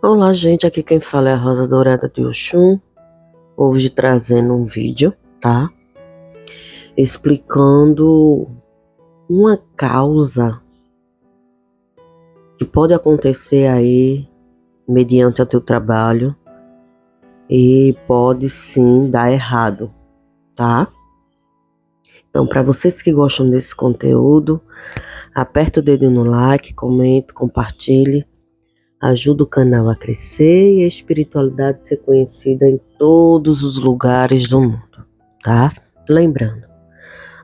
Olá, gente, aqui quem fala é a Rosa Dourada de Oxum, hoje trazendo um vídeo, tá? Explicando uma causa que pode acontecer aí mediante o teu trabalho e pode sim dar errado, tá? Então, para vocês que gostam desse conteúdo, aperta o dedo no like, comente, compartilhe. Ajuda o canal a crescer e a espiritualidade ser conhecida em todos os lugares do mundo, tá? Lembrando,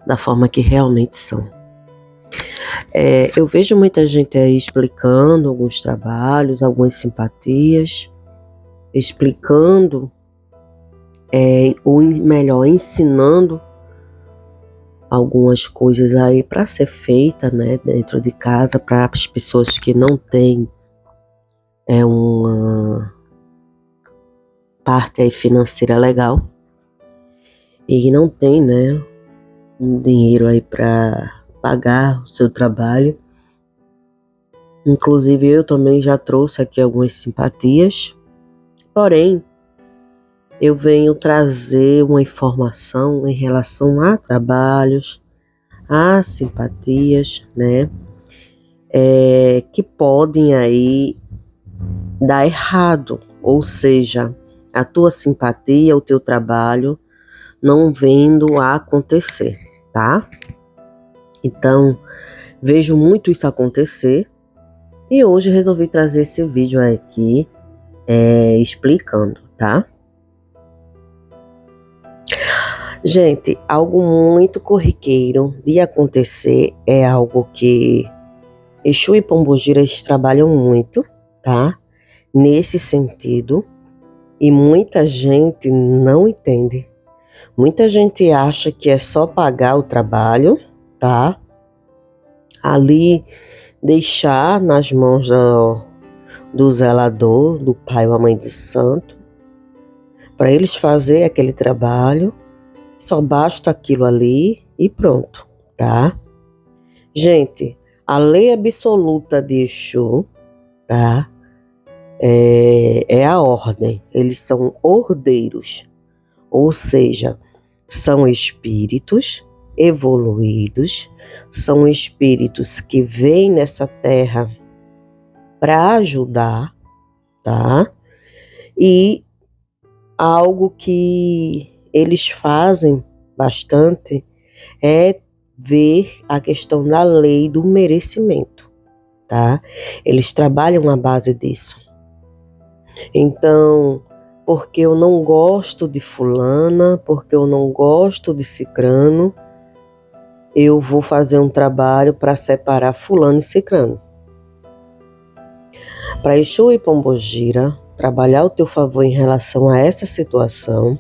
da forma que realmente são. Eu vejo muita gente aí explicando alguns trabalhos, algumas simpatias, explicando, ou melhor, ensinando algumas coisas aí para ser feita, né, dentro de casa, para as pessoas que não têm uma parte aí financeira legal e não tem, né, um dinheiro aí para pagar o seu trabalho. Inclusive eu também já trouxe aqui algumas simpatias, porém eu venho trazer uma informação em relação a trabalhos, a simpatias, né, que podem aí dar errado, ou seja, a tua simpatia, o teu trabalho não vendo a acontecer, tá? Então, vejo muito isso acontecer e hoje resolvi trazer esse vídeo aqui explicando, tá? Gente, algo muito corriqueiro de acontecer é algo que Exu e Pombogira eles trabalham muito, tá? Nesse sentido, e muita gente não entende. Muita gente acha que é só pagar o trabalho, tá? Ali deixar nas mãos do zelador, do pai ou a mãe de santo, para eles fazer aquele trabalho, só basta aquilo ali e pronto, tá? Gente, a lei absoluta de Exu, tá? É a ordem, eles são ordeiros, ou seja, são espíritos evoluídos, são espíritos que vêm nessa terra para ajudar, tá? E algo que eles fazem bastante é ver a questão da lei do merecimento, tá? Eles trabalham à base disso. Então, porque eu não gosto de fulana, porque eu não gosto de cicrano, eu vou fazer um trabalho para separar fulano e cicrano. Para Exu e Pombogira trabalhar ao teu favor em relação a essa situação,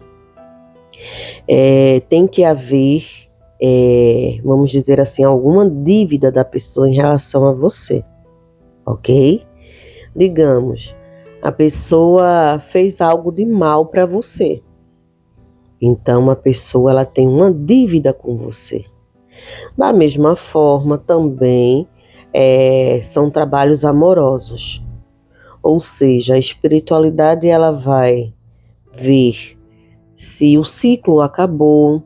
tem que haver, vamos dizer assim, alguma dívida da pessoa em relação a você, ok? Digamos, a pessoa fez algo de mal para você, então a pessoa ela tem uma dívida com você. Da mesma forma também são trabalhos amorosos, ou seja, a espiritualidade ela vai ver se o ciclo acabou,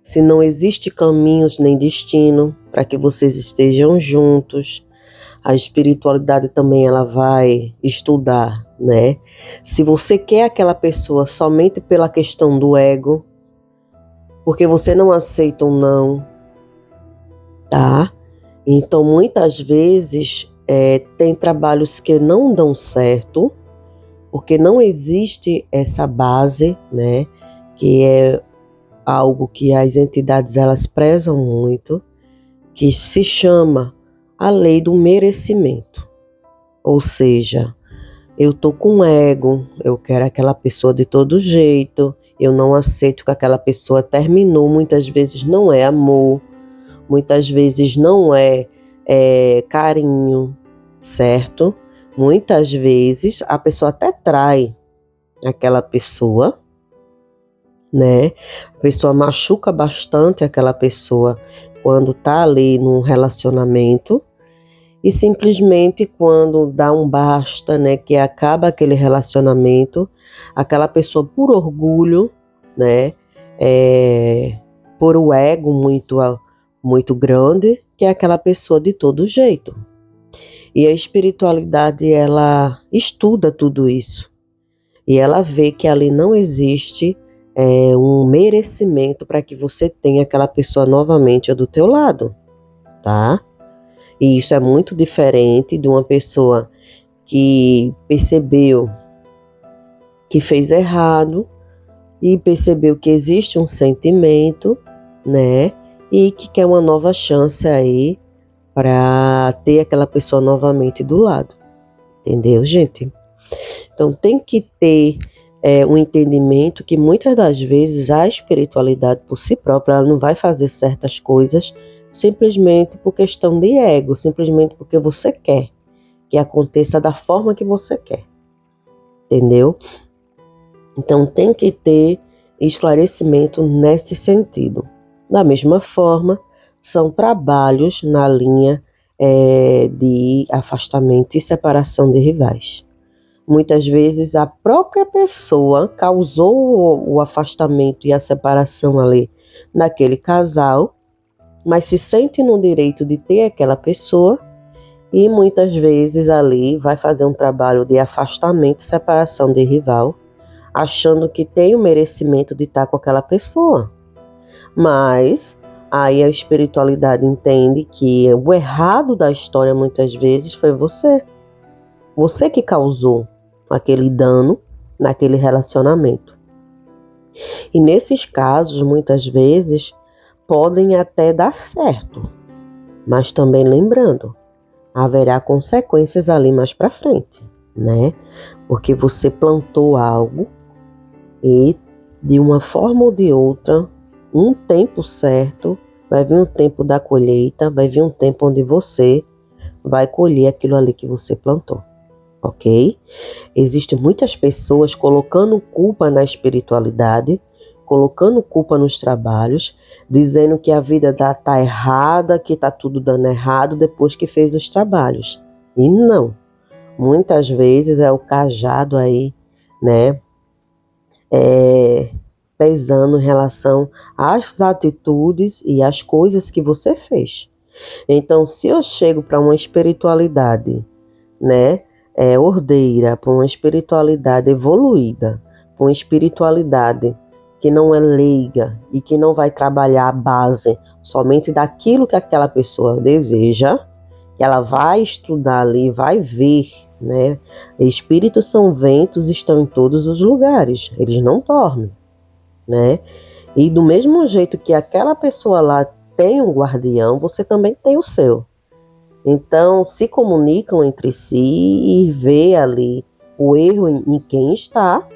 se não existe caminhos nem destino para que vocês estejam juntos. A espiritualidade também ela vai estudar, né? Se você quer aquela pessoa somente pela questão do ego, porque você não aceita um não, tá? Então, muitas vezes, tem trabalhos que não dão certo, porque não existe essa base, né? Que é algo que as entidades elas prezam muito, que se chama a lei do merecimento. Ou seja, eu tô com ego, eu quero aquela pessoa de todo jeito, eu não aceito que aquela pessoa terminou, muitas vezes não é amor, muitas vezes não é carinho, certo? Muitas vezes a pessoa até trai aquela pessoa, né? A pessoa machuca bastante aquela pessoa quando tá ali num relacionamento e simplesmente quando dá um basta, né, que acaba aquele relacionamento, aquela pessoa por orgulho, né, por o ego muito grande, que é aquela pessoa de todo jeito. E a espiritualidade, ela estuda tudo isso. E ela vê que ali não existe um merecimento para que você tenha aquela pessoa novamente do teu lado, tá? E isso é muito diferente de uma pessoa que percebeu que fez errado e percebeu que existe um sentimento, né? E que quer uma nova chance aí para ter aquela pessoa novamente do lado. Entendeu, gente? Então tem que ter um entendimento que muitas das vezes a espiritualidade por si própria ela não vai fazer certas coisas simplesmente por questão de ego, simplesmente porque você quer que aconteça da forma que você quer. Entendeu? Então tem que ter esclarecimento nesse sentido. Da mesma forma, são trabalhos na linha de afastamento e separação de rivais. Muitas vezes a própria pessoa causou o afastamento e a separação ali naquele casal, mas se sente no direito de ter aquela pessoa e muitas vezes ali vai fazer um trabalho de afastamento e separação de rival, achando que tem o merecimento de estar com aquela pessoa. Mas aí a espiritualidade entende que o errado da história muitas vezes foi você. Você que causou aquele dano naquele relacionamento. E nesses casos, muitas vezes, podem até dar certo. Mas também lembrando, haverá consequências ali mais para frente, né? Porque você plantou algo e de uma forma ou de outra, um tempo certo, vai vir um tempo da colheita, vai vir um tempo onde você vai colher aquilo ali que você plantou, ok? Existem muitas pessoas colocando culpa na espiritualidade, colocando culpa nos trabalhos, dizendo que a vida tá errada, que tá tudo dando errado depois que fez os trabalhos. E não. Muitas vezes é o cajado aí, né? Pesando em relação às atitudes e às coisas que você fez. Então, se eu chego para uma espiritualidade, né, ordeira, para uma espiritualidade evoluída, para uma espiritualidade que não é leiga e que não vai trabalhar a base somente daquilo que aquela pessoa deseja, que ela vai estudar ali, vai ver, né? Espíritos são ventos, estão em todos os lugares, eles não dormem, né? E do mesmo jeito que aquela pessoa lá tem um guardião, você também tem o seu. Então, se comunicam entre si e vê ali o erro em quem está,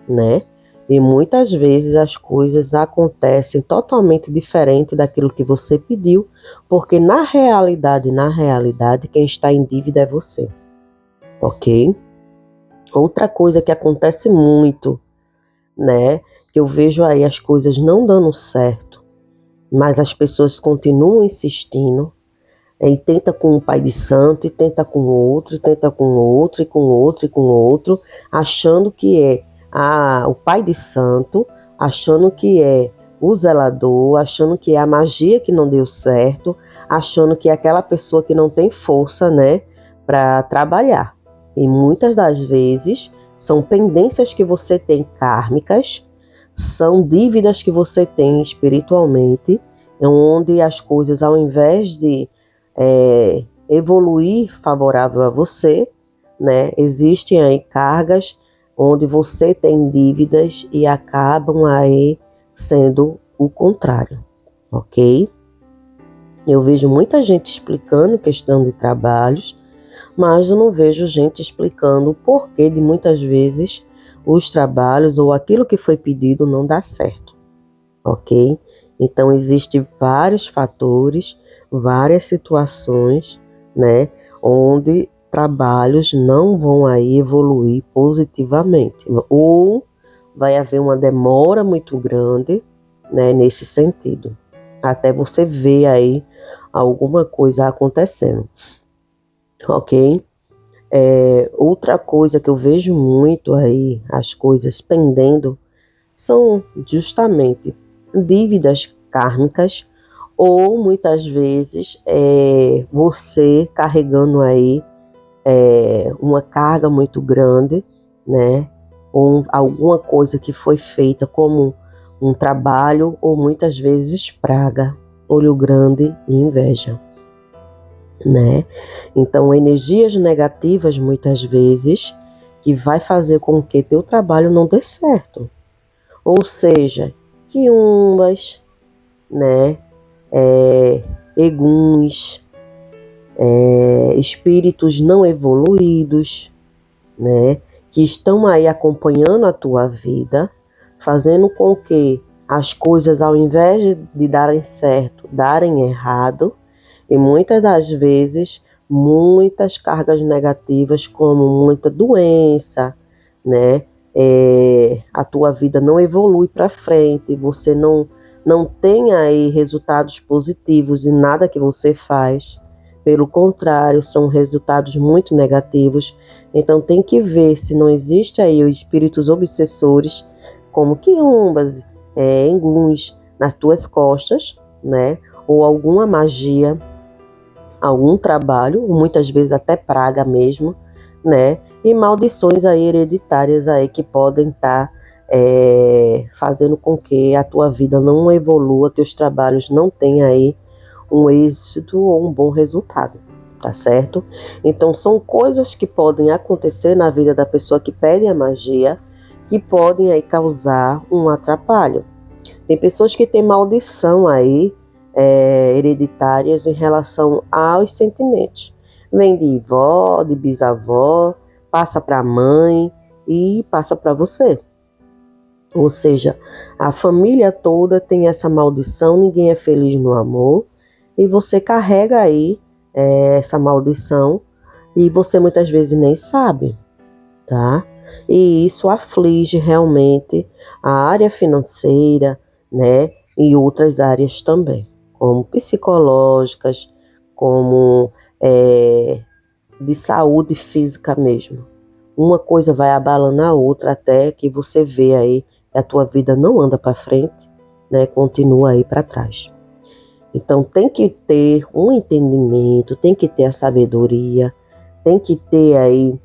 né? E muitas vezes as coisas acontecem totalmente diferente daquilo que você pediu, porque na realidade, quem está em dívida é você, ok? Outra coisa que acontece muito, né? Que eu vejo aí as coisas não dando certo, mas as pessoas continuam insistindo, e tenta com o pai de santo, e tenta com outro, e tenta com outro, e com outro, e com outro, achando que é o pai de santo, achando que é o zelador, achando que é a magia que não deu certo, achando que é aquela pessoa que não tem força, né, para trabalhar. E muitas das vezes são pendências que você tem kármicas, são dívidas que você tem espiritualmente, onde as coisas, ao invés de evoluir favorável a você, né? Existem aí cargas onde você tem dívidas e acabam aí sendo o contrário, ok? Eu vejo muita gente explicando questão de trabalhos, mas eu não vejo gente explicando o porquê de muitas vezes os trabalhos ou aquilo que foi pedido não dá certo, ok? Então existem vários fatores, várias situações, né, onde trabalhos não vão aí evoluir positivamente, ou vai haver uma demora muito grande, né, nesse sentido, até você ver aí alguma coisa acontecendo. ok? Outra coisa que eu vejo muito aí, as coisas pendendo, são justamente dívidas kármicas ou muitas vezes você carregando aí uma carga muito grande, né? Ou alguma coisa que foi feita como um trabalho ou muitas vezes praga, olho grande e inveja, né? Então, energias negativas muitas vezes que vai fazer com que teu trabalho não dê certo. Ou seja, quiumbas, né? Eguns, espíritos não evoluídos, né? Que estão aí acompanhando a tua vida, fazendo com que as coisas, ao invés de darem certo, darem errado, e muitas das vezes, muitas cargas negativas, como muita doença, né? A tua vida não evolui para frente, você não tem aí resultados positivos em nada que você faz. Pelo contrário, são resultados muito negativos. Então tem que ver se não existe aí os espíritos obsessores, como quiumbas, enguns, nas tuas costas, né? Ou alguma magia, algum trabalho, muitas vezes até praga mesmo, né? E maldições aí hereditárias aí que podem estar fazendo com que a tua vida não evolua, teus trabalhos não tenham aí um êxito ou um bom resultado, tá certo? Então são coisas que podem acontecer na vida da pessoa que pede a magia, que podem aí causar um atrapalho. Tem pessoas que têm maldição aí, hereditárias em relação aos sentimentos. Vem de vó, de bisavó, passa para a mãe e passa para você. Ou seja, a família toda tem essa maldição, ninguém é feliz no amor, e você carrega aí essa maldição e você muitas vezes nem sabe, tá? E isso aflige realmente a área financeira, né? E outras áreas também, como psicológicas, como de saúde física mesmo. Uma coisa vai abalando a outra até que você vê aí que a tua vida não anda para frente, né? Continua aí para trás. Então tem que ter um entendimento, tem que ter a sabedoria, tem que ter aí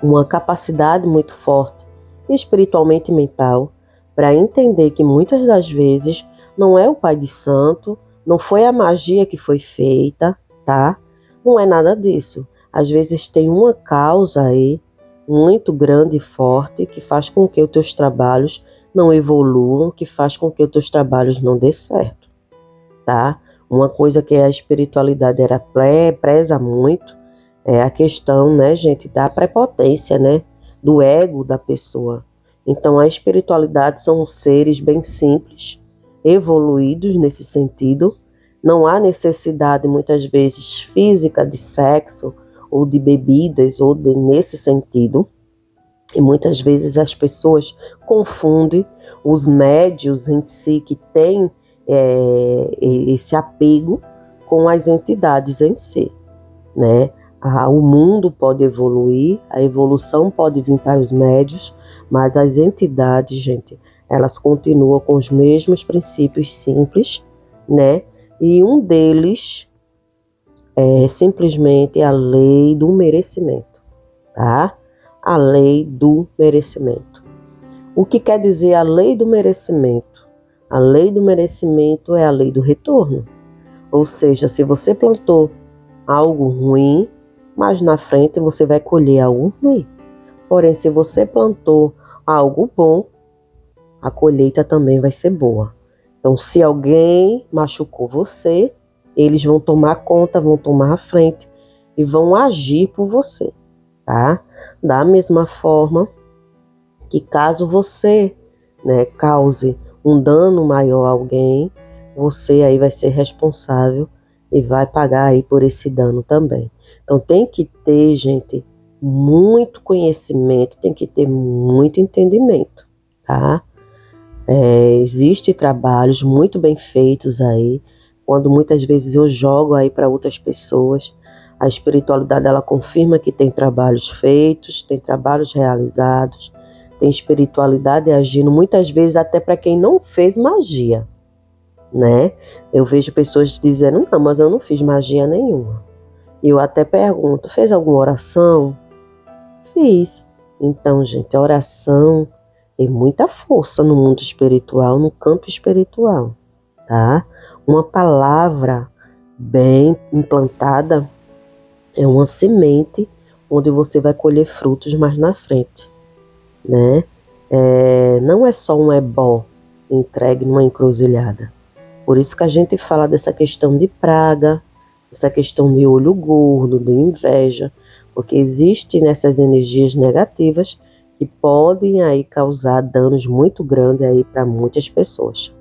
uma capacidade muito forte, espiritualmente e mental, para entender que muitas das vezes não é o Pai de Santo, não foi a magia que foi feita, tá? Não é nada disso. Às vezes tem uma causa aí muito grande e forte que faz com que os teus trabalhos não evoluam, que faz com que os teus trabalhos não dê certo, tá? Uma coisa que a espiritualidade preza muito é a questão, né, gente, da prepotência, né, do ego da pessoa. Então, a espiritualidade são seres bem simples, evoluídos nesse sentido. Não há necessidade, muitas vezes, física de sexo ou de bebidas, ou nesse sentido. E muitas vezes as pessoas confundem os médios em si, que têm esse apego, com as entidades em si, né? O mundo pode evoluir, a evolução pode vir para os médios, mas as entidades, gente, elas continuam com os mesmos princípios simples, né? E um deles é simplesmente a lei do merecimento, tá? A lei do merecimento. O que quer dizer a lei do merecimento? A lei do merecimento é a lei do retorno. Ou seja, se você plantou algo ruim, mas na frente você vai colher algo ruim. Porém, se você plantou algo bom, a colheita também vai ser boa. Então, se alguém machucou você, eles vão tomar conta, vão tomar a frente e vão agir por você, tá? Da mesma forma que caso você, né, cause um dano maior a alguém, você aí vai ser responsável e vai pagar aí por esse dano também. Então tem que ter, gente, muito conhecimento, tem que ter muito entendimento, tá? Existem trabalhos muito bem feitos aí, quando muitas vezes eu jogo aí para outras pessoas, a espiritualidade ela confirma que tem trabalhos feitos, tem trabalhos realizados, tem espiritualidade agindo muitas vezes até para quem não fez magia, né? Eu vejo pessoas dizendo, não, mas eu não fiz magia nenhuma. E eu até pergunto, fez alguma oração? Fiz. Então, gente, a oração tem muita força no mundo espiritual, no campo espiritual, tá? Uma palavra bem implantada é uma semente onde você vai colher frutos mais na frente, né? Não é só um ebó entregue numa encruzilhada. Por isso que a gente fala dessa questão de praga, essa questão de olho gordo, de inveja, porque existem nessas energias negativas que podem aí causar danos muito grandes aí para muitas pessoas,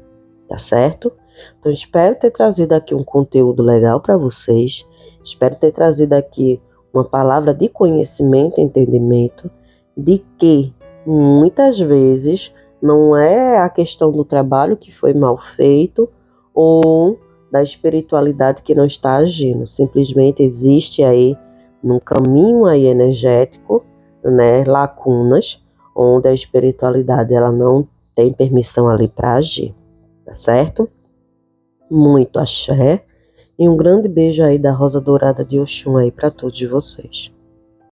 tá certo? Então espero ter trazido aqui um conteúdo legal para vocês, espero ter trazido aqui uma palavra de conhecimento e entendimento de que muitas vezes não é a questão do trabalho que foi mal feito ou da espiritualidade que não está agindo. Simplesmente existe aí, num caminho aí energético, né, lacunas, onde a espiritualidade ela não tem permissão ali para agir, tá certo? Muito axé e um grande beijo aí da Rosa Dourada de Oxum aí para todos vocês.